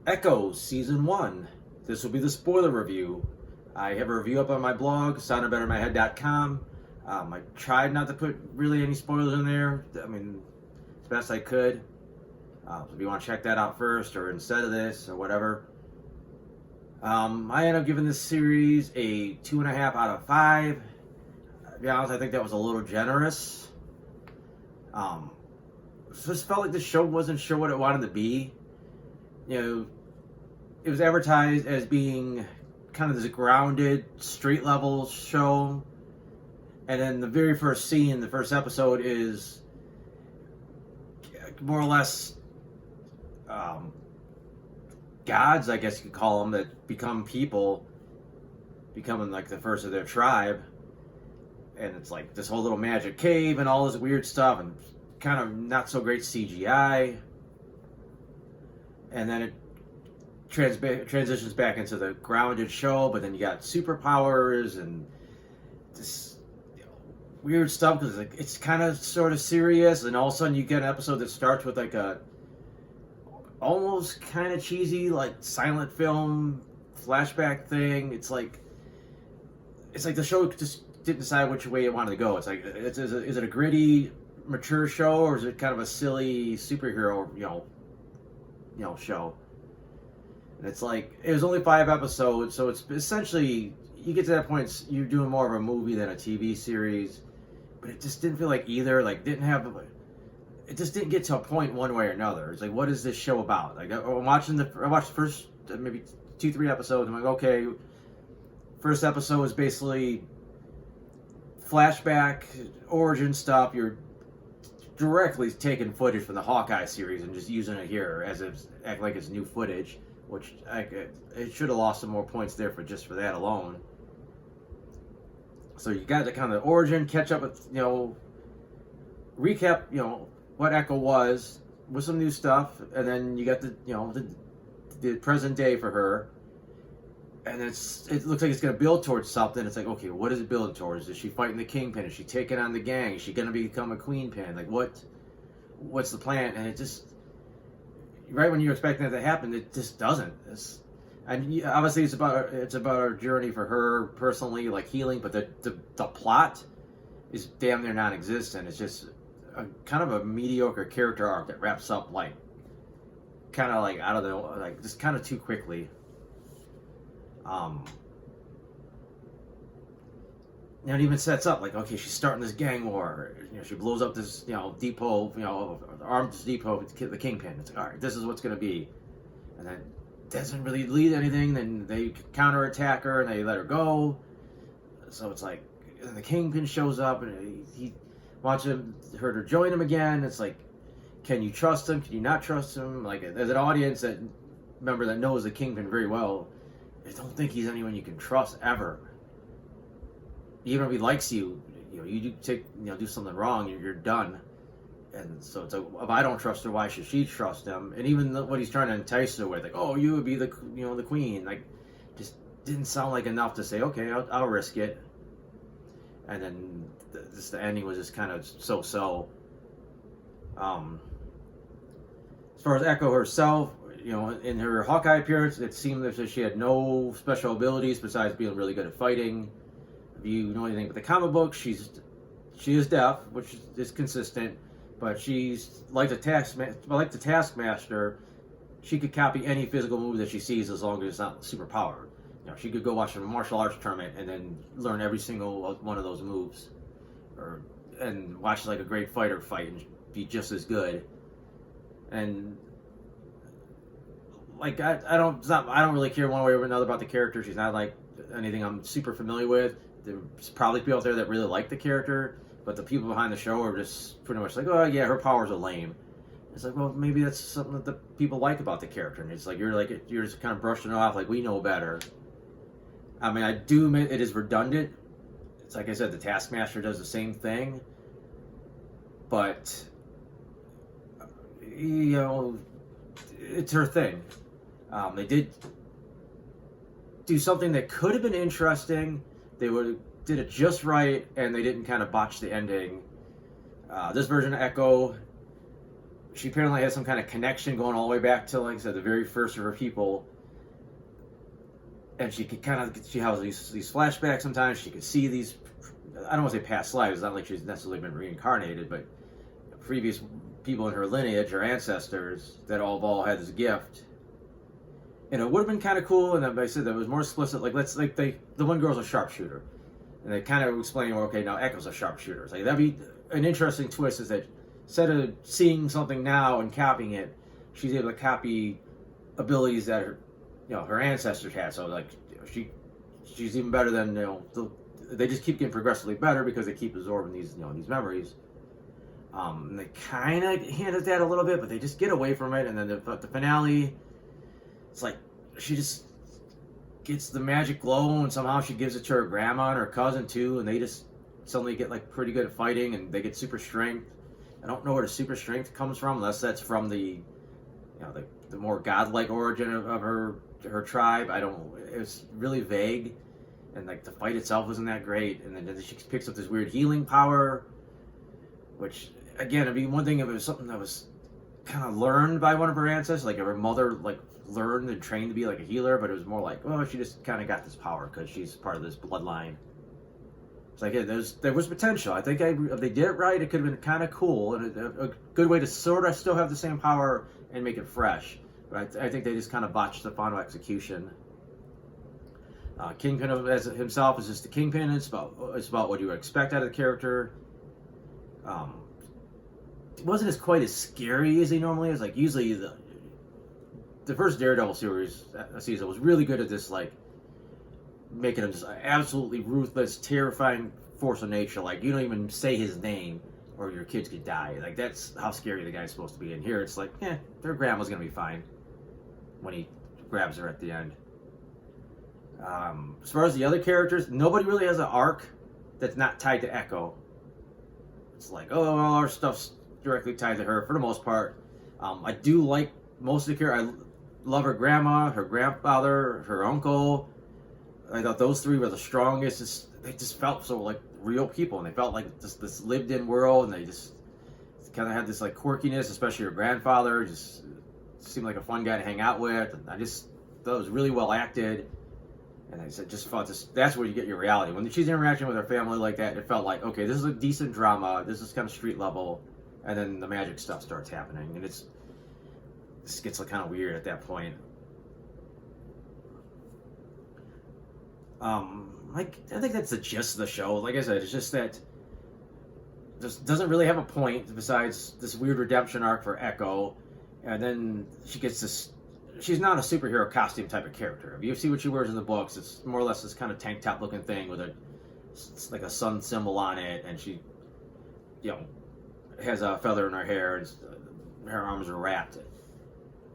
Echo Season 1. This will be the spoiler review. I have a review up on my blog, soundedbettermyhead.com. I tried not to put really any spoilers in there. I mean, as best I could. So if you want to check that out first, or instead of this, or whatever. I ended up giving this series a 2.5 out of 5. To be honest, I think that was a little generous. Just felt like the show wasn't sure what it wanted to be. You know, it was advertised as being kind of this grounded, street level show. And then the very first scene, the first episode, is more or less gods, I guess you could call them, that become people, becoming like the first of their tribe. And it's like this whole little magic cave and all this weird stuff, and kind of not so great CGI. And then it transitions back into the grounded show, but then you got superpowers and this weird stuff, because it's kind of sort of serious, and all of a sudden you get an episode that starts with like a almost kind of cheesy like silent film flashback thing. It's like the show just didn't decide which way it wanted to go. It's like, is it a gritty, mature show, or is it kind of a silly superhero, show? And it's like, it was only 5 episodes, so it's essentially, you get to that point, you're doing more of a movie than a TV series. But it just didn't feel like either. Like, it just didn't get to a point one way or another. It's like, what is this show about? Like, I watched the first maybe 2-3 episodes. I'm like, okay, first episode is basically flashback, origin stuff. You're directly taking footage from the Hawkeye series and just using it here as if act like it's new footage, which it should have lost some more points there for that alone. So you got to kind of origin, catch up with, recap, what Echo was with some new stuff, and then you got the present day for her, and it looks like it's going to build towards something. It's like, okay, what is it building towards? Is she fighting the Kingpin? Is she taking on the gang? Is she going to become a Queenpin? Like, what's the plan? And it just, right when you're expecting that to happen, it just doesn't. And obviously it's about our journey for her personally, like healing, but the plot is damn near non-existent. It's just kind of a mediocre character arc that wraps up like kind of like, I don't know, like just kind of too quickly. It even sets up like, okay, she's starting this gang war. She blows up this depot, armed depot with the Kingpin. It's like, all right, this is what's going to be, and then doesn't really lead anything. Then they counterattack her and they let her go. So it's like, and the Kingpin shows up and he wants her to join him again. It's like, can you trust him? Can you not trust him? Like, as an audience member that knows the Kingpin very well, I don't think he's anyone you can trust ever. Even if he likes you, you do something wrong, you're done. And so it's like, if I don't trust her, why should she trust him? And even what he's trying to entice her with, like, oh, you would be the queen, like, just didn't sound like enough to say, okay, I'll risk it. And then the ending was just kind of so. As far as Echo herself, in her Hawkeye appearance, it seemed that she had no special abilities besides being really good at fighting. If you know anything about the comic book, she is deaf, which is consistent. But she's like the Taskmaster. She could copy any physical move that she sees as long as it's not super powered. She could go watch a martial arts tournament and then learn every single one of those moves, and watch like a great fighter fight and be just as good. And like, I don't really care one way or another about the character. She's not like anything I'm super familiar with. There's probably people out there that really like the character, but the people behind the show are just pretty much like, oh yeah, her powers are lame. It's like, well, maybe that's something that the people like about the character, and it's like you're just kind of brushing it off like we know better. I mean, I do admit it is redundant. It's like I said, the Taskmaster does the same thing, but it's her thing. They did do something that could have been interesting. They did it just right, and they didn't kind of botch the ending. This version of Echo she apparently has some kind of connection going all the way back to, like I said, the very first of her people. And she could she has these flashbacks sometimes. She could see these, I don't want to say past lives. It's not like she's necessarily been reincarnated, but previous people in her lineage, her ancestors, that all had this gift. And it would have been kind of cool, and like I said, that was more explicit. Like, the one girl's a sharpshooter. And they kind of explain, well, okay, now Echo's a sharpshooter. It's like, that'd be an interesting twist, is that instead of seeing something now and copying it, she's able to copy abilities that her ancestors had. So like she's even better than they just keep getting progressively better because they keep absorbing these these memories. And they kind of hint at that a little bit, but they just get away from it. And then the finale, it's like she just gets the magic glow, and somehow she gives it to her grandma and her cousin too, and they just suddenly get like pretty good at fighting, and they get super strength. I don't know where the super strength comes from, unless that's from the the more godlike origin of her tribe. I don't. It's really vague, and like the fight itself isn't that great. And then she picks up this weird healing power, which again, it'd be one thing if it was something that was kind of learned by one of her ancestors, like if her mother like learned and trained to be like a healer, but it was more like, oh, she just kind of got this power because she's part of this bloodline. It's like, yeah, there was potential. I think if they did it right, it could have been kind of cool and a good way to sort of still have the same power and make it fresh. But I think they just kind of botched the final execution. Kingpin as himself is just the Kingpin. It's about what you would expect out of the character. It wasn't as quite as scary as he normally is. Like usually the first Daredevil season was really good at this, like making him just absolutely ruthless, terrifying force of nature. Like you don't even say his name or your kids could die. Like that's how scary the guy's supposed to be. And here it's like, their grandma's gonna be fine when he grabs her at the end. As far as the other characters, nobody really has an arc that's not tied to Echo. It's like, oh, all our stuff's directly tied to her for the most part. I do like most of the characters. I love her grandma, her grandfather, her uncle. I thought those three were the strongest. They just felt so like real people, and they felt like this lived-in world, and they just kind of had this like quirkiness, especially her grandfather. Just seemed like a fun guy to hang out with. And I just thought it was really well acted. And I just thought that's where you get your reality. When she's interacting with her family like that, it felt like, okay, this is a decent drama. This is kind of street level. And then the magic stuff starts happening. And this gets like kind of weird at that point. I think that's the gist of the show. Like I said, it's just that this doesn't really have a point besides this weird redemption arc for Echo. And then she gets this. She's not a superhero costume type of character. If you see what she wears in the books, it's more or less this kind of tank top looking thing with it's like a sun symbol on it, and she, has a feather in her hair, and her arms are wrapped,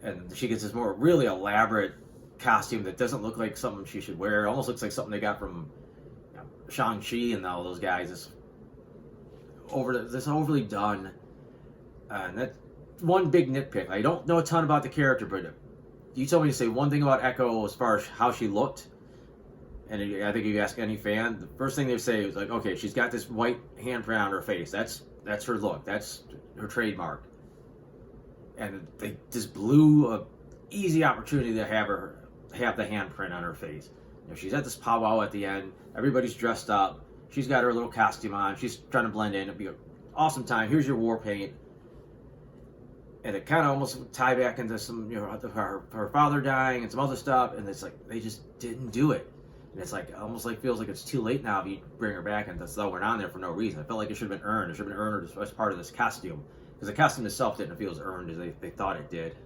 and she gets this more really elaborate costume that doesn't look like something she should wear. It almost looks like something they got from Shang-Chi and all those guys. This overly done, and that's one big nitpick. I don't know a ton about the character, but you told me to say one thing about Echo as far as how she looked, and I think if you ask any fan, the first thing they say is like, okay, she's got this white handprint on her face. That's her look. That's her trademark. And they just blew a easy opportunity to have the handprint on her face. She's at this powwow at the end. Everybody's dressed up. She's got her little costume on. She's trying to blend in. It'd be an awesome time. Here's your war paint. And it kind of almost tie back into some, her father dying and some other stuff. And it's like, they just didn't do it. And it's like, almost like feels like it's too late now if you bring her back and that's all went on there for no reason. I felt like it should have been earned. It should have been earned as part of this costume. Because the costume itself didn't feel as earned as they thought it did.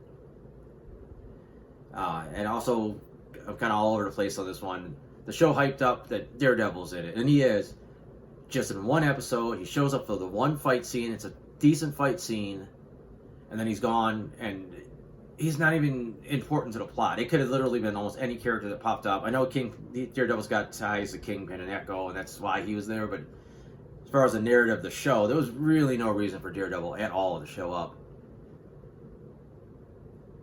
And also, I'm kind of all over the place on this one. The show hyped up that Daredevil's in it. And he is. Just in one episode, he shows up for the one fight scene. It's a decent fight scene. And then he's gone, and he's not even important to the plot. It could have literally been almost any character that popped up. I know Daredevil's got ties to Kingpin and Echo, and that's why he was there, but as far as the narrative of the show, there was really no reason for Daredevil at all to show up.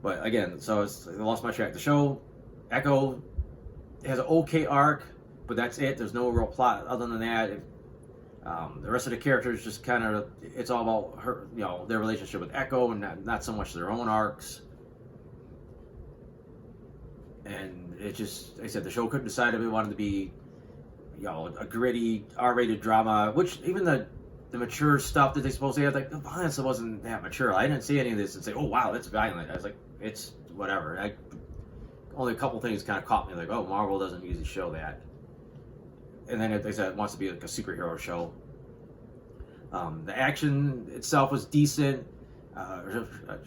But again, I lost my track. The show, Echo, has an okay arc, but that's it. There's no real plot other than that. The rest of the characters just kind of, it's all about her, their relationship with Echo, and not so much their own arcs. And it just, like I said, the show couldn't decide if it wanted to be, a gritty R-rated drama, which even the mature stuff that they supposed to have, like the violence wasn't that mature. I didn't see any of this and say, oh wow, that's violent. I was like, it's whatever. Only a couple things kind of caught me, like, oh, Marvel doesn't usually show that. And then they said it wants to be like a superhero show. The action itself was decent.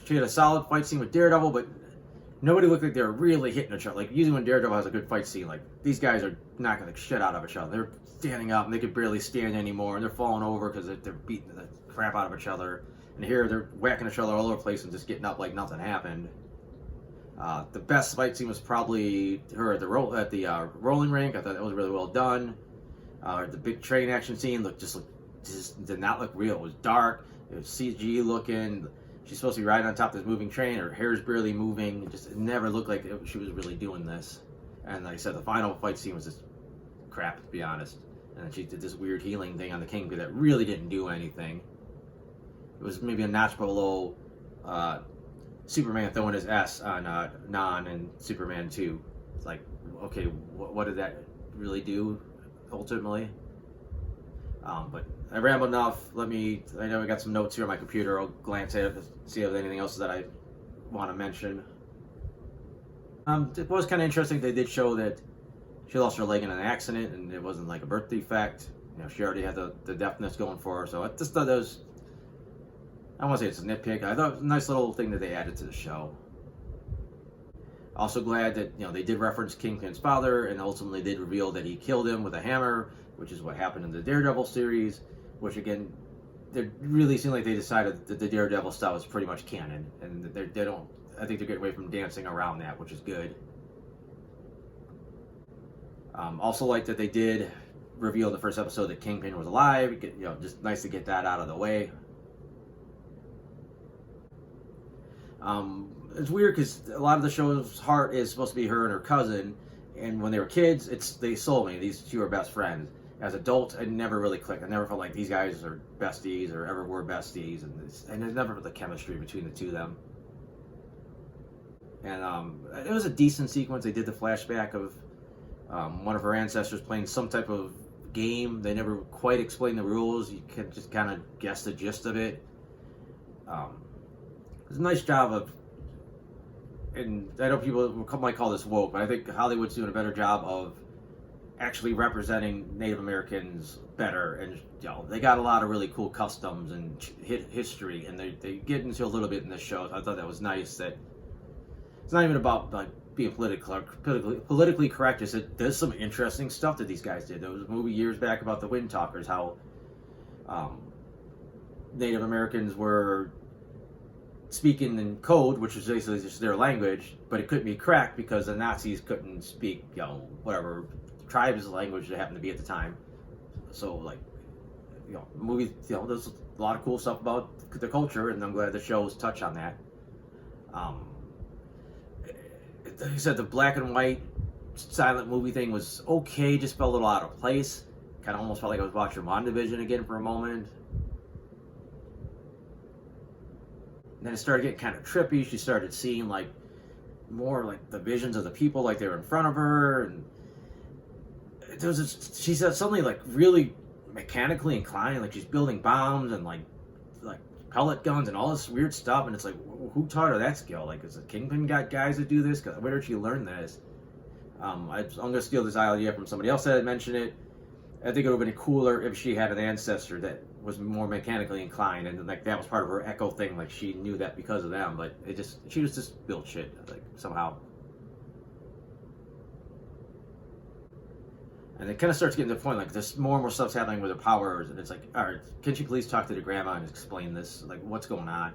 She had a solid fight scene with Daredevil, but nobody looked like they were really hitting each other. Like, usually when Daredevil has a good fight scene, like, these guys are knocking the shit out of each other. They're standing up, and they could barely stand anymore, and they're falling over because they're beating the crap out of each other. And here, they're whacking each other all over the place and just getting up like nothing happened. The best fight scene was probably her at the rolling rink. I thought that was really well done. The big train action scene just did not look real. It was dark. It was CG looking. She's supposed to be riding on top of this moving train. Her hair's barely moving. It never looked like she was really doing this. And like I said, the final fight scene was just crap, to be honest. And then she did this weird healing thing on the Kingpin that really didn't do anything. It was maybe a notch below Superman throwing his S on Non and Superman 2. It's like, okay, what did that really do, ultimately? But I rambled enough. I know I got some notes here on my computer. I'll glance at it to see if there's anything else that I want to mention. It was kind of interesting. They did show that she lost her leg in an accident, and it wasn't like a birth defect. She already had the deafness going for her. So I just thought that was, I don't want to say it's a nitpick. I thought it was a nice little thing that they added to the show. Also glad that they did reference Kingpin's father, and ultimately did reveal that he killed him with a hammer, which is what happened in the Daredevil series. Which again, they really seem like they decided that the Daredevil stuff was pretty much canon, and they don't. I think they're getting away from dancing around that, which is good. Also like that they did reveal in the first episode that Kingpin was alive. Just nice to get that out of the way. It's weird because a lot of the show's heart is supposed to be her and her cousin, and when they were kids, they sold me. These two are best friends. As adults, I never really clicked. I never felt like these guys are besties or ever were besties, and there's never the chemistry between the two of them. And it was a decent sequence. They did the flashback of one of her ancestors playing some type of game. They never quite explained the rules. You can just kind of guess the gist of it. It was a nice job of, and I know people might call this woke, but I think Hollywood's doing a better job of actually representing Native Americans better. And they got a lot of really cool customs and history, and they get into a little bit in this show. So I thought that was nice. That it's not even about like being politically correct. Is that there's some interesting stuff that these guys did. There was a movie years back about the Wind Talkers, how Native Americans were speaking in code, which is basically just their language, but it couldn't be cracked because the Nazis couldn't speak, whatever tribes language they happened to be at the time. So, like, movies, there's a lot of cool stuff about the culture, and I'm glad the shows touch on that. Like I said, the black and white silent movie thing was okay, just felt a little out of place. Kind of almost felt like I was watching WandaVision again for a moment. And then it started getting kind of trippy. She started seeing like more like the visions of the people, like they were in front of her, and she said suddenly like really mechanically inclined, like she's building bombs and like pellet guns and all this weird stuff. And it's like, who taught her that skill? Like, is the Kingpin got guys that do this? Cause where did she learn this? I'm gonna steal this idea from somebody else that had mentioned it. I think it would have been cooler if she had an ancestor that was more mechanically inclined, and like that was part of her Echo thing. Like she knew that because of them, but she was just built shit like somehow. And it kind of starts getting to the point like there's more and more stuff's happening with her powers, and it's like, all right, can you please talk to the grandma and explain this? Like, what's going on?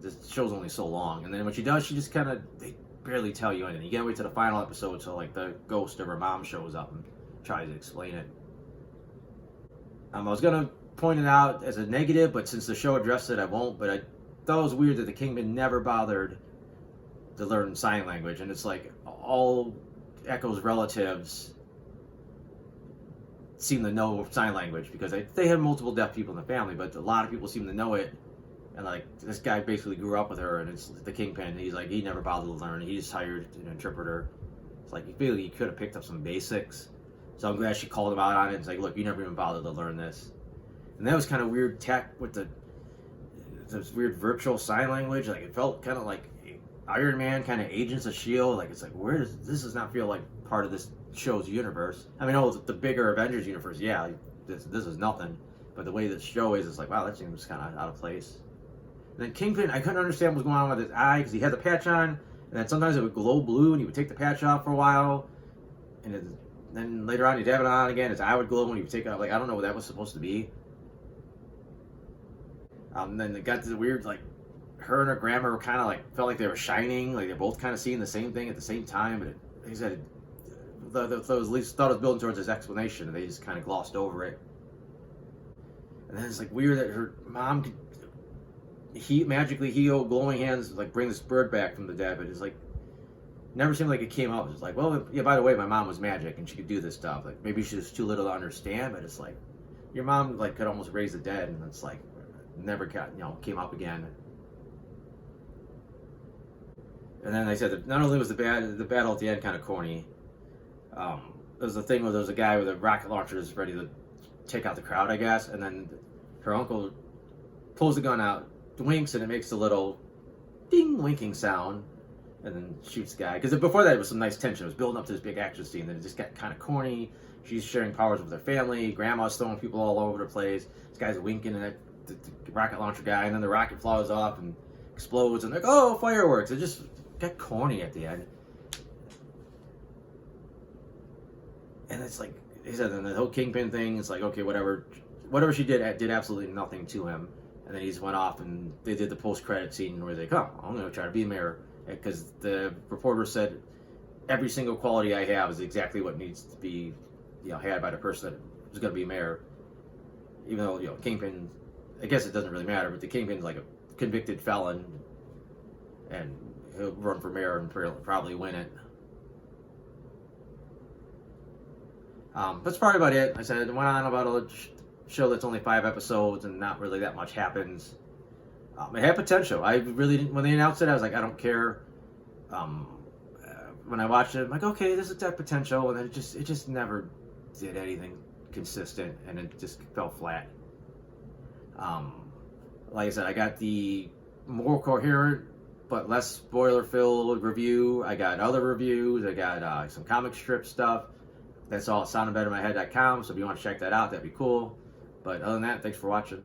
This show's only so long, and then when she does, she just they barely tell you anything. You gotta wait to the final episode so like the ghost of her mom shows up and tries to explain it. I was gonna point it out as a negative, but since the show addressed it, I won't. But I thought it was weird that the Kingpin never bothered to learn sign language, and it's like all Echo's relatives seem to know sign language because they have multiple deaf people in the family, but a lot of people seem to know it. And like this guy basically grew up with her, and it's the Kingpin. He's like he never bothered to learn. He just hired an interpreter. It's like you feel you could have picked up some basics. So I'm glad she called him out on it. It's like, look, you never even bothered to learn this. And that was kind of weird tech with this weird virtual sign language. Like it felt kind of like Iron Man, kind of Agents of Shield. Like it's like this does not feel like part of this show's universe. I mean, the bigger Avengers universe, yeah, this is nothing. But the way the show is, it's like, wow, that seems kind of out of place. And then Kingpin, I couldn't understand what was going on with his eye because he had the patch on, and then sometimes it would glow blue, and he would take the patch off for a while, and then later on he'd have it on again. His eye would glow when he would take it off. Like I don't know what that was supposed to be. Then they got this weird like her and her grandma were kind of like felt like they were shining, like they're both kind of seeing the same thing at the same time. But he said at least thought it was building towards his explanation, and they just kind of glossed over it. And then it's like weird that her mom could magically heal glowing hands, like bring this bird back from the dead, but it's like never seemed like it came up. It's like, well, yeah, by the way, my mom was magic and she could do this stuff. Like maybe she was too little to understand, but it's like your mom like could almost raise the dead, and it's like never came up again. And then they said that not only was the battle at the end kind of corny, there was the thing where there was a guy with a rocket launcher is ready to take out the crowd, I guess, and then her uncle pulls the gun out, winks, and it makes a little ding winking sound, and then shoots the guy. Because before that, it was some nice tension. It was building up to this big action scene. Then it just got kind of corny. She's sharing powers with her family. Grandma's throwing people all over the place. This guy's winking at the rocket launcher guy, and then the rocket flies off and explodes, and like, oh, fireworks. It just got corny at the end. And it's like he said, and the whole Kingpin thing. It's like, okay, whatever she did absolutely nothing to him. And then he just went off, and they did the post-credit scene where they come. I'm going to try to be a mayor, because the reporter said every single quality I have is exactly what needs to be, had by the person that is going to be mayor. Even though Kingpin, I guess it doesn't really matter, but the Kingpin's like a convicted felon, and he'll run for mayor and probably win it. That's probably about it. I said it went on about a show that's only 5 episodes and not really that much happens. It had potential. I really didn't. When they announced it, I was like, I don't care. When I watched it, I'm like, okay, this is that potential, and then it just never did anything consistent, and it just fell flat. Like I said, I got the more coherent but less spoiler-filled review. I got other reviews. I got some comic strip stuff. That's all at soundedbettermyhead.com, so if you want to check that out, that'd be cool. But other than that, thanks for watching.